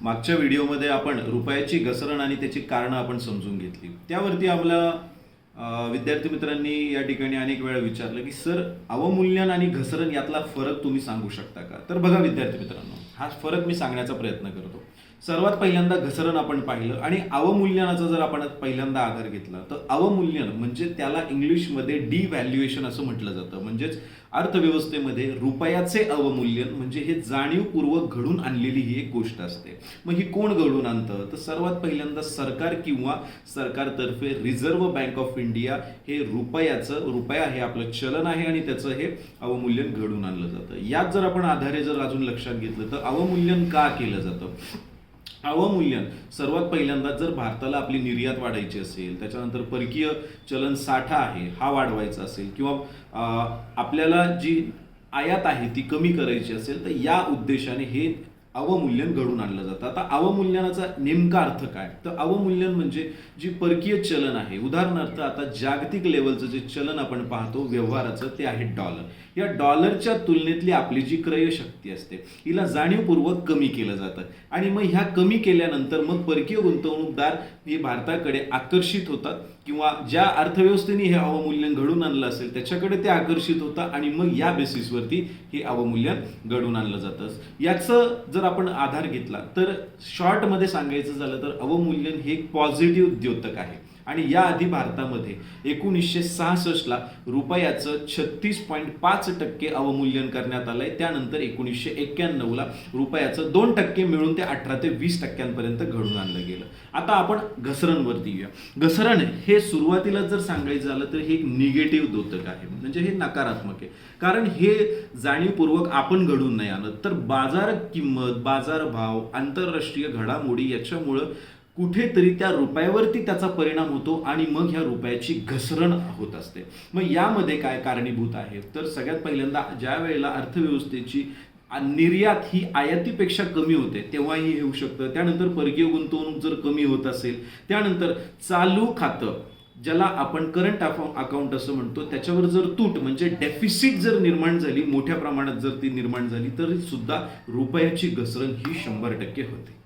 मागच्या व्हिडिओमध्ये आपण रुपयाची घसरण आणि त्याची कारणं आपण समजून घेतली. त्यावरती आपल्या विद्यार्थी मित्रांनी या ठिकाणी अनेक वेळा विचारलं की सर, अवमूल्यन आणि घसरण यातला फरक तुम्ही सांगू शकता का? तर बघा विद्यार्थी मित्रांनो, हा फरक मी सांगण्याचा प्रयत्न करतो. सर्वात पहिल्यांदा घसरण आपण पाहिलं आणि अवमूल्यनाचा जर आपण पहिल्यांदा आधार घेतला तर अवमूल्यन म्हणजे त्याला इंग्लिशमध्ये डिव्हॅल्युएशन असं म्हटलं जातं. म्हणजेच अर्थव्यवस्थेमध्ये रुपयाचे अवमूल्यन म्हणजे हे जाणीवपूर्वक घडून आणलेली ही एक गोष्ट असते. मग ही कोण घडून आणतं? तर सर्वात पहिल्यांदा सरकार किंवा सरकारतर्फे रिझर्व्ह बँक ऑफ इंडिया हे रुपया हे आपलं चलन आहे आणि त्याचं हे अवमूल्यन घडून आणलं जातं. यात जर आपण आधारे जर अजून लक्षात घेतलं तर अवमूल्यन का केलं जातं? अवमूल्यन सर्वात पहिल्यांदा जर भारताला आपली निर्यात वाढायची असेल, त्याच्यानंतर परकीय चलन साठा आहे हा वाढवायचा असेल किंवा आपल्याला जी आयात आहे ती कमी करायची असेल तर या उद्देशाने हे अवमूल्यन घडून आणलं जातं. आता अवमूल्यनाचा नेमका अर्थ काय? तर अवमूल्यन म्हणजे जी परकीय चलन आहे, उदाहरणार्थ आता जागतिक लेवलचं जे चलन आपण पाहतो व्यवहाराचं ते आहे डॉलर. या डॉलरच्या तुलनेतली आपली जी क्रयशक्ती असते हिला जाणीवपूर्वक कमी केलं जातं आणि मग ह्या कमी केल्यानंतर मग परकीय गुंतवणूकदार हे भारताकडे आकर्षित होतात किंवा ज्या अर्थव्यवस्थेने हे अवमूल्यन घडून आणलं असेल त्याच्याकडे ते आकर्षित होतात आणि मग या बेसिसवरती हे अवमूल्यन घडून आणलं जातं. याचं जर आपण आधार घेतला तर शॉर्टमध्ये सांगायचं झालं तर अवमूल्यन हे एक पॉझिटिव्ह द्योतक आहे आणि याआधी भारतामध्ये 1966ला रुपयाचं 36.5% अवमूल्यन करण्यात आलंय. त्यानंतर 1991ला रुपयाचं 2% मिळून ते 18 ते 20% घडून आणलं गेलं. आता आपण घसरणवरती येऊया. घसरण हे सुरुवातीला जर सांगायचं झालं तर हे एक निगेटिव्ह द्योतक आहे, म्हणजे हे नकारात्मक आहे. कारण हे जाणीवपूर्वक आपण घडून नाही आणत तर बाजार किंमत, बाजारभाव, आंतरराष्ट्रीय घडामोडी याच्यामुळं कुठेतरी त्या रुपयावरती त्याचा परिणाम होतो आणि मग ह्या रुपयाची घसरण होत असते. मग यामध्ये काय कारणीभूत आहे? तर सगळ्यात पहिल्यांदा ज्या वेळेला अर्थव्यवस्थेची निर्यात ही आयातीपेक्षा कमी होते तेव्हाही हे होऊ शकतं. त्यानंतर परकीय गुंतवणूक जर कमी होत असेल, त्यानंतर चालू खातं ज्याला आपण करंट अकाउंट असं म्हणतो त्याच्यावर जर तूट म्हणजे डेफिसिट जर निर्माण झाली, मोठ्या प्रमाणात जर ती निर्माण झाली तर सुद्धा रुपयाची घसरण ही 100% होते.